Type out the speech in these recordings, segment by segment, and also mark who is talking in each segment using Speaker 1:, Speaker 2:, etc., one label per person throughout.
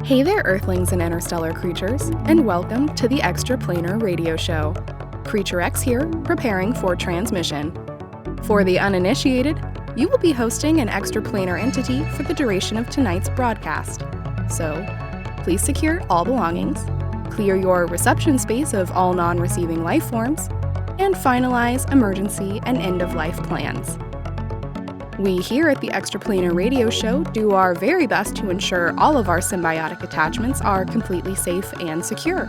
Speaker 1: Hey there, Earthlings and interstellar creatures, and welcome to the Extraplanar radio show. Creature X here, preparing for transmission. For the uninitiated, you will be hosting an extraplanar entity for the duration of tonight's broadcast. So, please secure all belongings, clear your reception space of all non-receiving life forms, and finalize emergency and end-of-life plans. We here at the Extraplanar radio show do our very best to ensure all of our symbiotic attachments are completely safe and secure.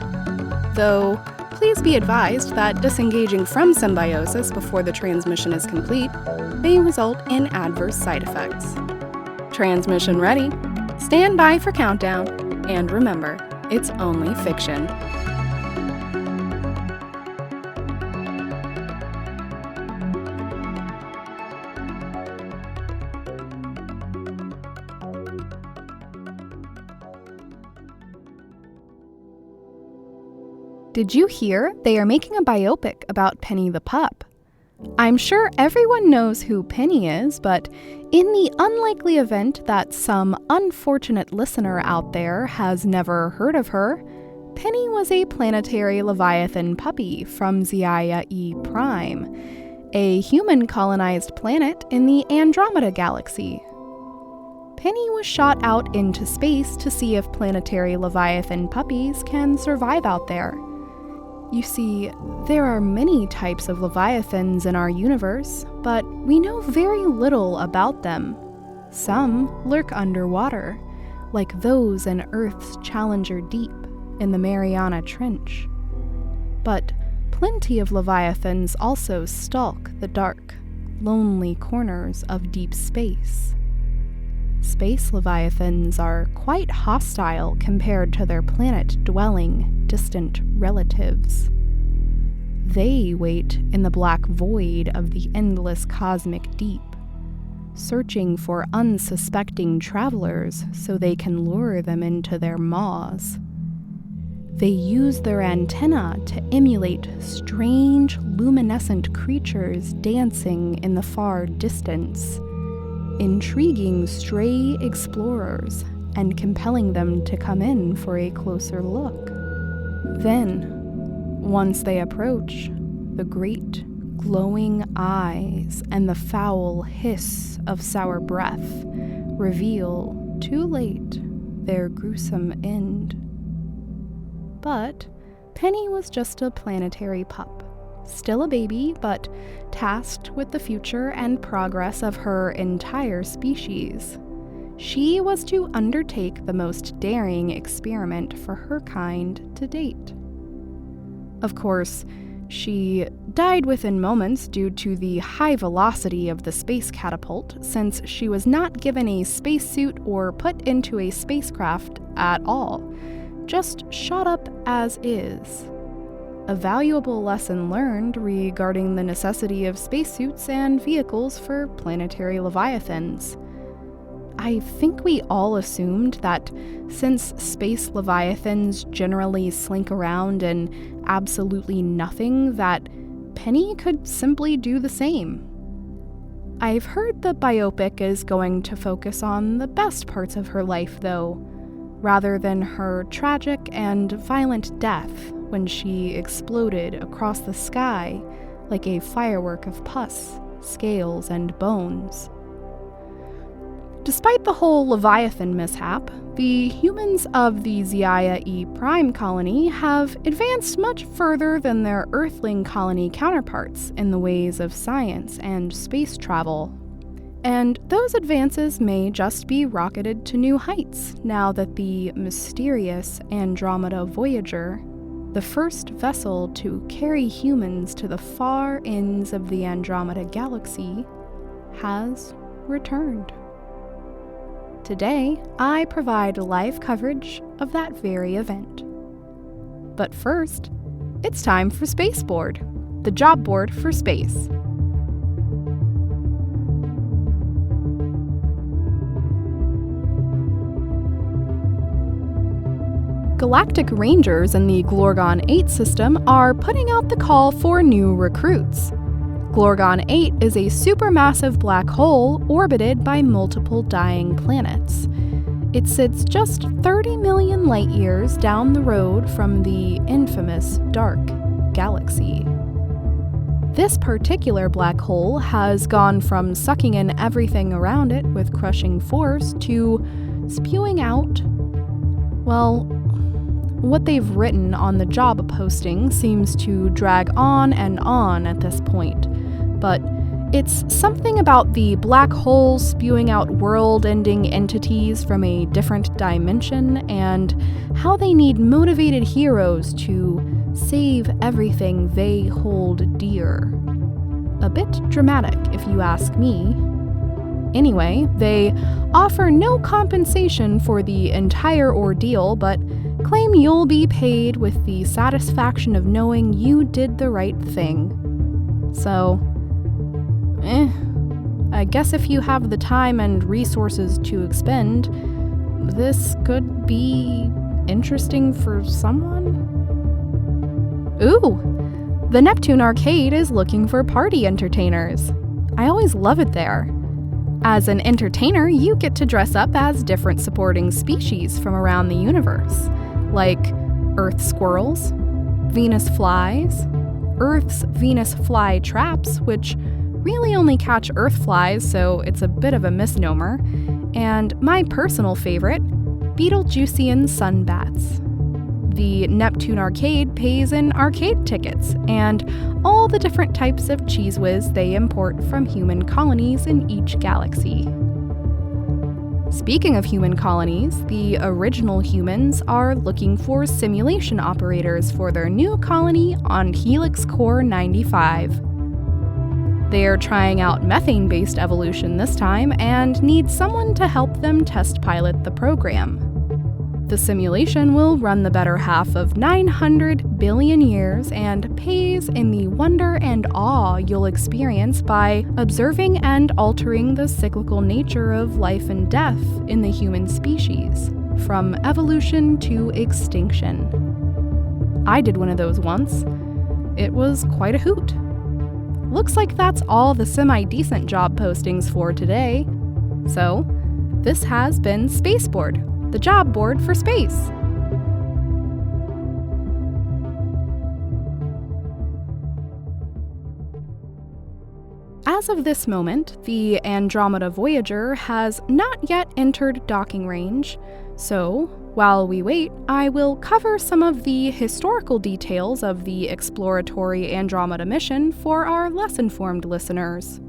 Speaker 1: Though, please be advised that disengaging from symbiosis before the transmission is complete may result in adverse side effects. Transmission ready, stand by for countdown, and remember, it's only fiction. Did you hear they are making a biopic about Penny the pup? I'm sure everyone knows who Penny is, but in the unlikely event that some unfortunate listener out there has never heard of her, Penny was a planetary Leviathan puppy from ZIAIA E1, a human-colonized planet in the Andromeda galaxy. Penny was shot out into space to see if planetary Leviathan puppies can survive out there. You see, there are many types of Leviathans in our universe, but we know very little about them. Some lurk underwater, like those in Earth's Challenger Deep in the Mariana Trench. But plenty of Leviathans also stalk the dark, lonely corners of deep space. Space Leviathans are quite hostile compared to their planet-dwelling, distant relatives. They wait in the black void of the endless cosmic deep, searching for unsuspecting travelers so they can lure them into their maws. They use their antennae to emulate strange, luminescent creatures dancing in the far distance, intriguing stray explorers and compelling them to come in for a closer look. Then, once they approach, the great, glowing eyes and the foul hiss of sour breath reveal, too late, their gruesome end. But Penny was just a planetary pup. Still a baby, but tasked with the future and progress of her entire species. She was to undertake the most daring experiment for her kind to date. Of course, she died within moments due to the high velocity of the space catapult, since she was not given a spacesuit or put into a spacecraft at all, just shot up as is. A valuable lesson learned regarding the necessity of spacesuits and vehicles for planetary Leviathans. I think we all assumed that since space Leviathans generally slink around in absolutely nothing, that Penny could simply do the same. I've heard the biopic is going to focus on the best parts of her life, though, rather than her tragic and violent death when she exploded across the sky like a firework of pus, scales, and bones. Despite the whole Leviathan mishap, the humans of the ZIAIA E1 colony have advanced much further than their Earthling colony counterparts in the ways of science and space travel. And those advances may just be rocketed to new heights now that the mysterious Andromeda Voyager, the first vessel to carry humans to the far ends of the Andromeda galaxy, has returned. Today, I provide live coverage of that very event. But first, it's time for Space Board, the job board for space. Galactic Rangers in the Glorgon 8 system are putting out the call for new recruits. Glorgon 8 is a supermassive black hole orbited by multiple dying planets. It sits just 30 million light years down the road from the infamous dark galaxy. This particular black hole has gone from sucking in everything around it with crushing force to spewing out, well, what they've written on the job posting seems to drag on and on at this point, but it's something about the black hole spewing out world-ending entities from a different dimension and how they need motivated heroes to save everything they hold dear. A bit dramatic, if you ask me. Anyway, they offer no compensation for the entire ordeal, but claim you'll be paid with the satisfaction of knowing you did the right thing. So, I guess if you have the time and resources to expend, this could be interesting for someone? Ooh! The Neptune Arcade is looking for party entertainers. I always love it there. As an entertainer, you get to dress up as different supporting species from around the universe, like Earth squirrels, Venus flies, Earth's Venus fly traps, which really only catch Earth flies, so it's a bit of a misnomer, and my personal favorite, Betelgeusian sunbats. The Neptune Arcade pays in arcade tickets, and all the different types of cheese whiz they import from human colonies in each galaxy. Speaking of human colonies, the original humans are looking for simulation operators for their new colony on Helix Core 95. They're trying out methane-based evolution this time and need someone to help them test pilot the program. The simulation will run the better half of 900 billion years and pays in the wonder and awe you'll experience by observing and altering the cyclical nature of life and death in the human species, from evolution to extinction. I did one of those once. It was quite a hoot. Looks like that's all the semi-decent job postings for today. So, this has been Spaceboard, the job board for space. As of this moment, the Andromeda Voyager has not yet entered docking range, so while we wait, I will cover some of the historical details of the exploratory Andromeda mission for our less informed listeners.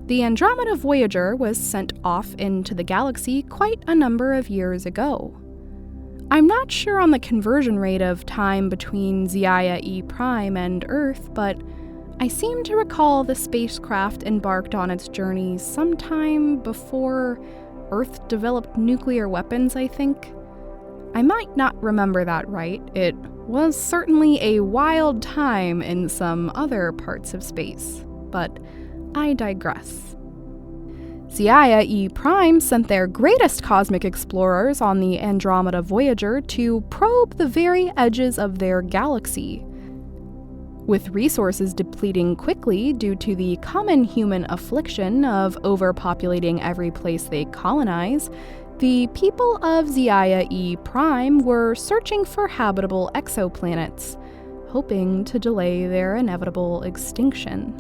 Speaker 1: The Andromeda Voyager was sent off into the galaxy quite a number of years ago. I'm not sure on the conversion rate of time between ZIAIA E1 and Earth, but I seem to recall the spacecraft embarked on its journey sometime before Earth developed nuclear weapons, I think. I might not remember that right. It was certainly a wild time in some other parts of space, but I digress. ZIAIA E1 sent their greatest cosmic explorers on the Andromeda Voyager to probe the very edges of their galaxy. With resources depleting quickly due to the common human affliction of overpopulating every place they colonize, the people of ZIAIA E1 were searching for habitable exoplanets, hoping to delay their inevitable extinction.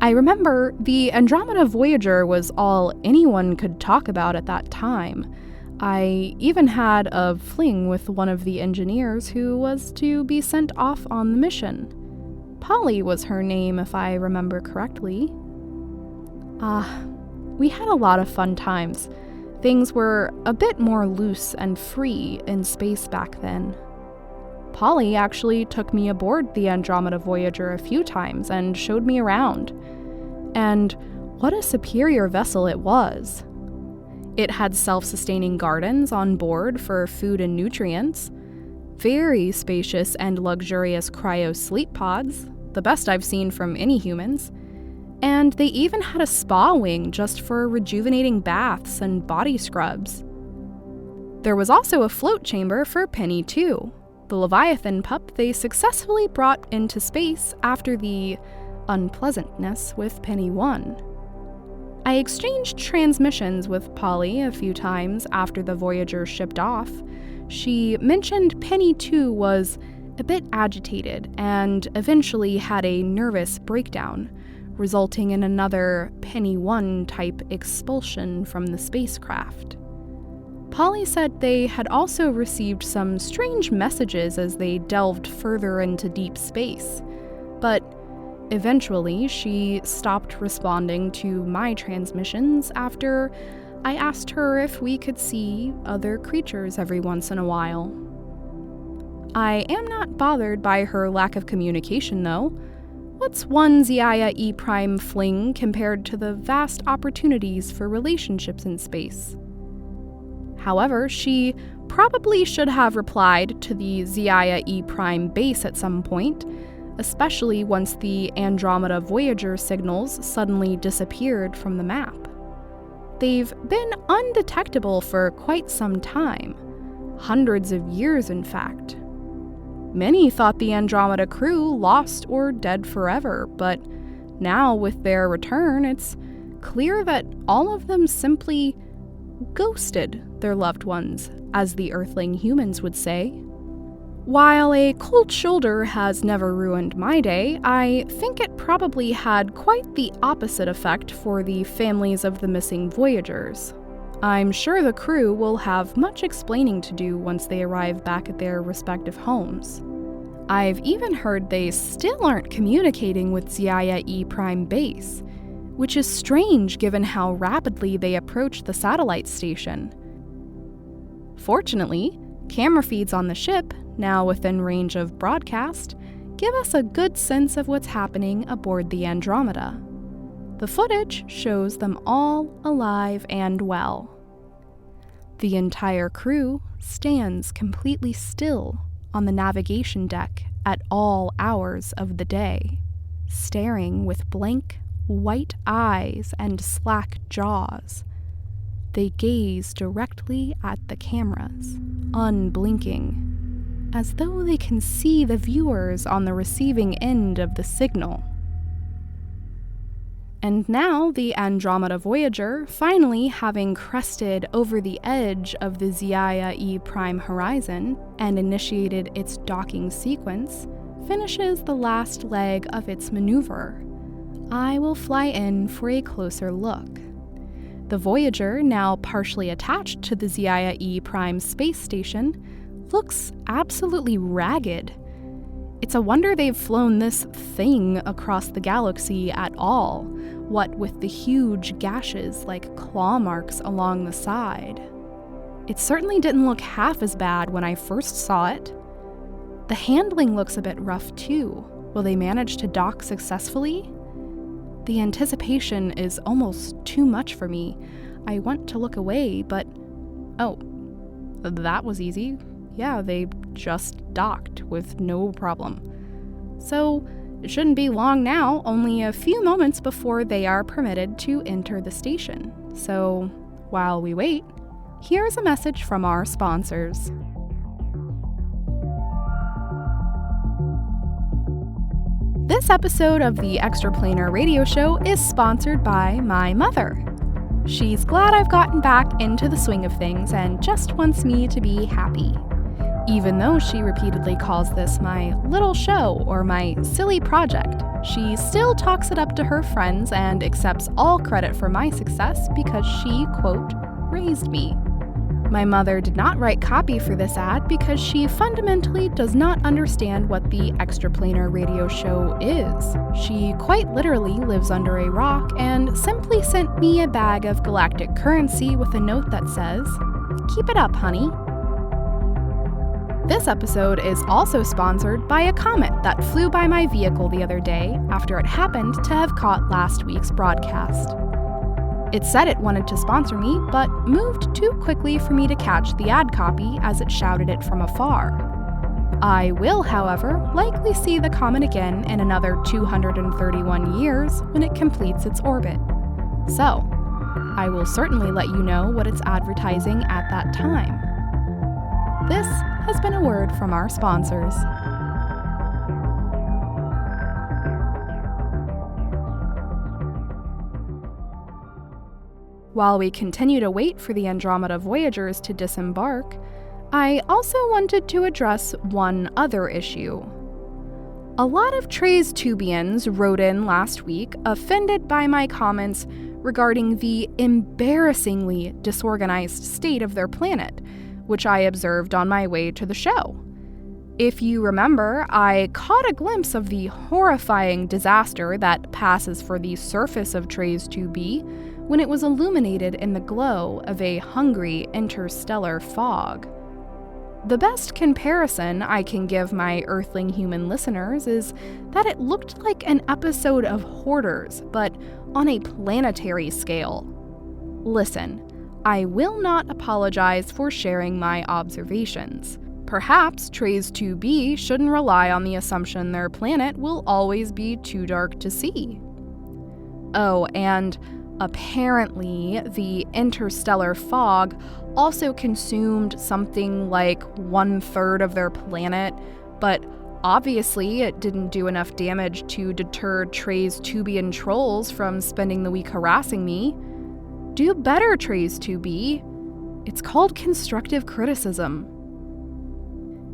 Speaker 1: I remember the Andromeda Voyager was all anyone could talk about at that time. I even had a fling with one of the engineers who was to be sent off on the mission. Polly was her name, if I remember correctly. We had a lot of fun times. Things were a bit more loose and free in space back then. Polly actually took me aboard the Andromeda Voyager a few times and showed me around. And what a superior vessel it was. It had self-sustaining gardens on board for food and nutrients, very spacious and luxurious cryo-sleep pods, the best I've seen from any humans, and they even had a spa wing just for rejuvenating baths and body scrubs. There was also a float chamber for Penny too, the Leviathan pup they successfully brought into space after the unpleasantness with Penny 1. I exchanged transmissions with Polly a few times after the Voyager shipped off. She mentioned Penny too was a bit agitated and eventually had a nervous breakdown, resulting in another Penny 1 type expulsion from the spacecraft. Polly said they had also received some strange messages as they delved further into deep space, but eventually she stopped responding to my transmissions after I asked her if we could see other creatures every once in a while. I am not bothered by her lack of communication, though. What's one ZIAIA E1 fling compared to the vast opportunities for relationships in space? However, she probably should have replied to the ZIAIA E1 base at some point, especially once the Andromeda Voyager signals suddenly disappeared from the map. They've been undetectable for quite some time, hundreds of years in fact. Many thought the Andromeda crew lost or dead forever, but now with their return, it's clear that all of them simply ghosted their loved ones, as the Earthling humans would say. While a cold shoulder has never ruined my day, I think it probably had quite the opposite effect for the families of the missing Voyagers. I'm sure the crew will have much explaining to do once they arrive back at their respective homes. I've even heard they still aren't communicating with ZIAIA E1 base, which is strange given how rapidly they approach the satellite station. Fortunately, camera feeds on the ship, now within range of broadcast, give us a good sense of what's happening aboard the Andromeda. The footage shows them all alive and well. The entire crew stands completely still on the navigation deck at all hours of the day, staring with blank, white eyes and slack jaws. They gaze directly at the cameras, unblinking, as though they can see the viewers on the receiving end of the signal. And now the Andromeda Voyager, finally having crested over the edge of the ZIAIA E1 horizon and initiated its docking sequence, finishes the last leg of its maneuver. I will fly in for a closer look. The Voyager, now partially attached to the ZIAIA E1 space station, looks absolutely ragged. It's a wonder they've flown this thing across the galaxy at all, what with the huge gashes like claw marks along the side. It certainly didn't look half as bad when I first saw it. The handling looks a bit rough too. Will they manage to dock successfully? The anticipation is almost too much for me. I want to look away, but... oh, that was easy. Yeah, they just docked with no problem. So, it shouldn't be long now, only a few moments before they are permitted to enter the station. So, while we wait, here's a message from our sponsors. This episode of the Extraplanar radio show is sponsored by my mother. She's glad I've gotten back into the swing of things and just wants me to be happy. Even though she repeatedly calls this my little show or my silly project, she still talks it up to her friends and accepts all credit for my success because she, quote, raised me. My mother did not write copy for this ad because she fundamentally does not understand what the Extraplanar radio show is. She quite literally lives under a rock and simply sent me a bag of galactic currency with a note that says, "Keep it up, honey." This episode is also sponsored by a comet that flew by my vehicle the other day after it happened to have caught last week's broadcast. It said it wanted to sponsor me, but moved too quickly for me to catch the ad copy as it shouted it from afar. I will, however, likely see the comet again in another 231 years when it completes its orbit. So, I will certainly let you know what it's advertising at that time. This has been a word from our sponsors. While we continue to wait for the Andromeda Voyagers to disembark, I also wanted to address one other issue. A lot of Trays-Tubians wrote in last week offended by my comments regarding the embarrassingly disorganized state of their planet, which I observed on my way to the show. If you remember, I caught a glimpse of the horrifying disaster that passes for the surface of Trays-2b when it was illuminated in the glow of a hungry interstellar fog. The best comparison I can give my Earthling human listeners is that it looked like an episode of Hoarders, but on a planetary scale. Listen, I will not apologize for sharing my observations. Perhaps Trays-2b shouldn't rely on the assumption their planet will always be too dark to see. Oh, and apparently the interstellar fog also consumed something like 1/3 of their planet, but obviously it didn't do enough damage to deter Trays-2bian trolls from spending the week harassing me. Do better, Trays-2b. It's called constructive criticism.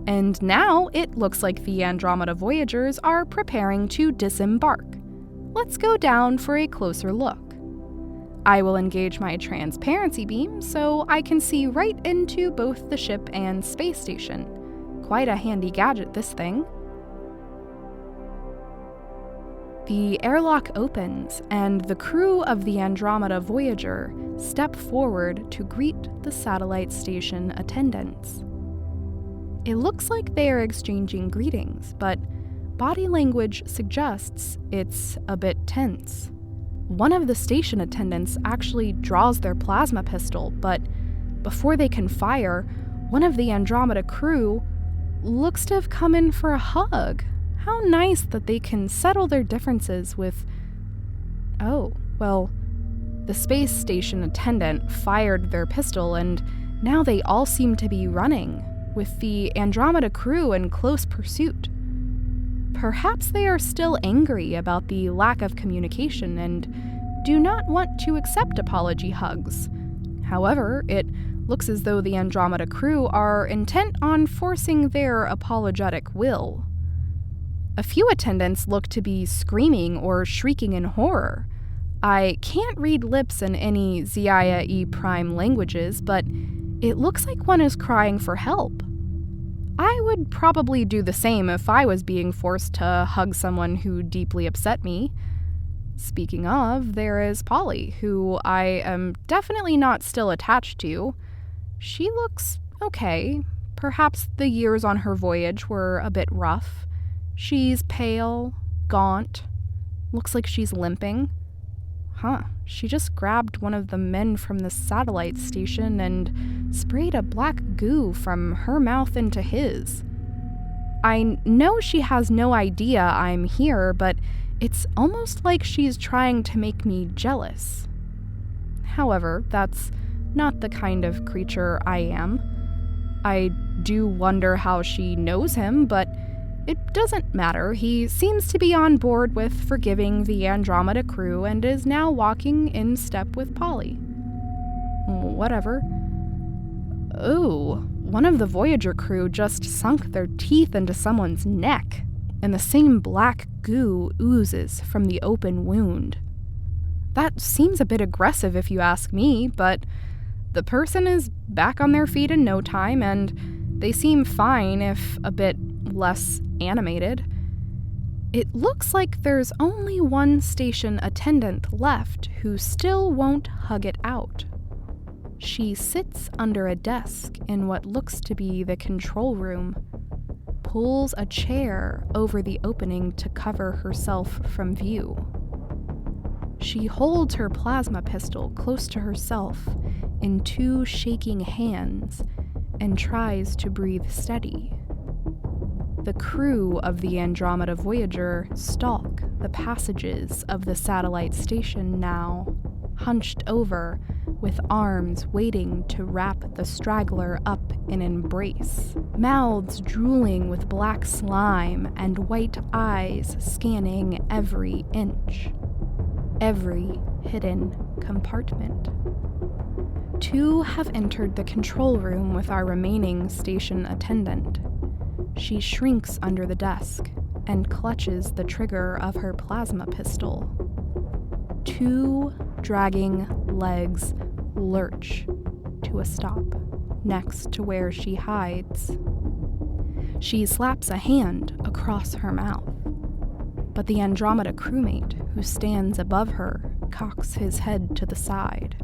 Speaker 1: And now it looks like the Andromeda Voyagers are preparing to disembark. Let's go down for a closer look. I will engage my transparency beam so I can see right into both the ship and space station. Quite a handy gadget, this thing. The airlock opens, and the crew of the Andromeda Voyager step forward to greet the satellite station attendants. It looks like they are exchanging greetings, but body language suggests it's a bit tense. One of the station attendants actually draws their plasma pistol, but before they can fire, one of the Andromeda crew looks to have come in for a hug. How nice that they can settle their differences with... Oh, well, the space station attendant fired their pistol, and now they all seem to be running, with the Andromeda crew in close pursuit. Perhaps they are still angry about the lack of communication and do not want to accept apology hugs. However, it looks as though the Andromeda crew are intent on forcing their apologetic will. A few attendants look to be screaming or shrieking in horror. I can't read lips in any ZIAIA E1 languages, but it looks like one is crying for help. I would probably do the same if I was being forced to hug someone who deeply upset me. Speaking of, there is Polly, who I am definitely not still attached to. She looks okay. Perhaps the years on her voyage were a bit rough. She's pale, gaunt, looks like she's limping. She just grabbed one of the men from the satellite station and sprayed a black goo from her mouth into his. I know she has no idea I'm here, but it's almost like she's trying to make me jealous. However, that's not the kind of creature I am. I do wonder how she knows him, but it doesn't matter. He seems to be on board with forgiving the Andromeda crew and is now walking in step with Polly. Whatever. Ooh, one of the Voyager crew just sunk their teeth into someone's neck, and the same black goo oozes from the open wound. That seems a bit aggressive if you ask me, but the person is back on their feet in no time, and they seem fine, if a bit less animated. It looks like there's only one station attendant left who still won't hug it out. She sits under a desk in what looks to be the control room, pulls a chair over the opening to cover herself from view. She holds her plasma pistol close to herself in two shaking hands and tries to breathe steady. The crew of the Andromeda Voyager stalk the passages of the satellite station now, hunched over, with arms waiting to wrap the straggler up in embrace, mouths drooling with black slime and white eyes scanning every inch, every hidden compartment. Two have entered the control room with our remaining station attendant. She shrinks under the desk and clutches the trigger of her plasma pistol. Two dragging legs lurch to a stop next to where she hides. She slaps a hand across her mouth, but the Andromeda crewmate who stands above her cocks his head to the side,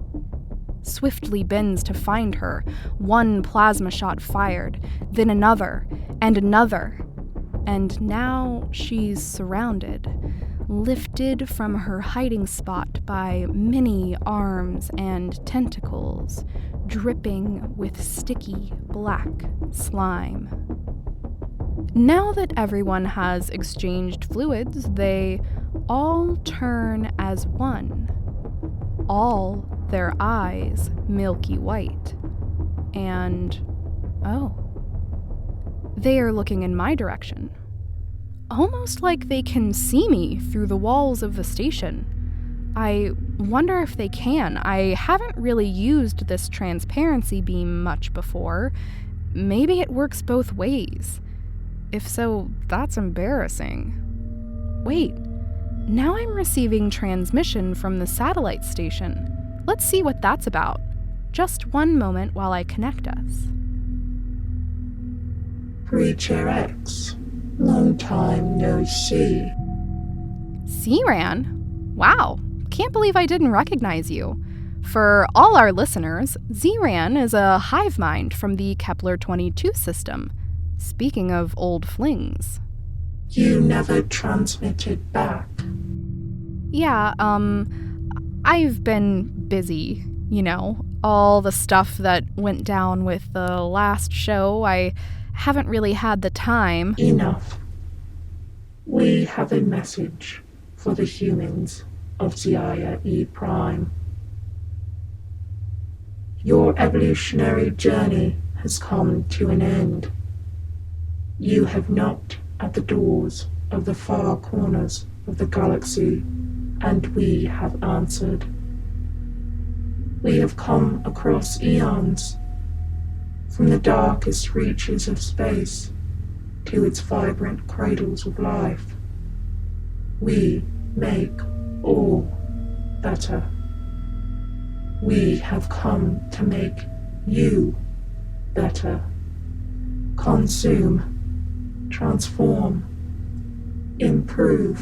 Speaker 1: swiftly bends to find her, one plasma shot fired, then another, and now she's surrounded, lifted from her hiding spot by many arms and tentacles, dripping with sticky black slime. Now that everyone has exchanged fluids, they all turn as one, all their eyes milky white, and they are looking in my direction, almost like they can see me through the walls of the station. I wonder if they can. I haven't really used this transparency beam much before. Maybe it works both ways. If so, that's embarrassing. Wait, now I'm receiving transmission from the satellite station. Let's see what that's about. Just one moment while I connect us.
Speaker 2: Creature X, long time no see.
Speaker 1: ZIAIA? Wow, can't believe I didn't recognize you. For all our listeners, ZIAIA is a hive mind from the Kepler-22 system. Speaking of old flings.
Speaker 2: You never transmitted back.
Speaker 1: Yeah, I've been busy, all the stuff that went down with the last show. I haven't really had the time.
Speaker 2: Enough. We have a message for the humans of ZIAIA E1. Your evolutionary journey has come to an end. You have knocked at the doors of the far corners of the galaxy, and we have answered. We have come across eons, from the darkest reaches of space to its vibrant cradles of life. We make all better. We have come to make you better. Consume, transform, improve.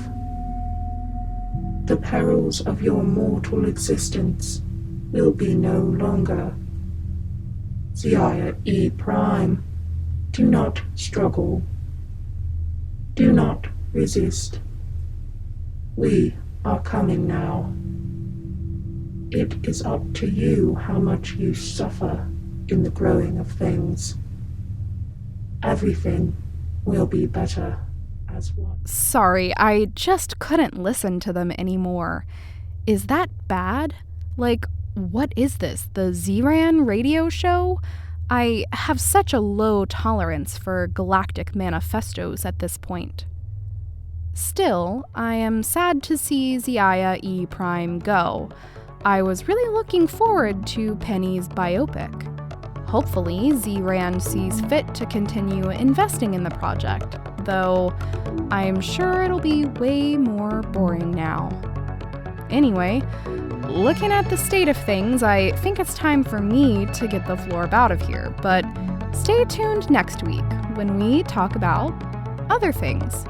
Speaker 2: The perils of your mortal existence will be no longer. ZIAIA E1, do not struggle. Do not resist. We are coming now. It is up to you how much you suffer in the growing of things. Everything will be better as one.
Speaker 1: Sorry, I just couldn't listen to them anymore. Is that bad? Like, what is this, the ZIAIA radio show? I have such a low tolerance for galactic manifestos at this point. Still, I am sad to see ZIAIA E1 go. I was really looking forward to Penny's biopic. Hopefully, ZIAIA sees fit to continue investing in the project, though I'm sure it'll be way more boring now. Anyway, looking at the state of things, I think it's time for me to get the florb out of here, but stay tuned next week when we talk about other things.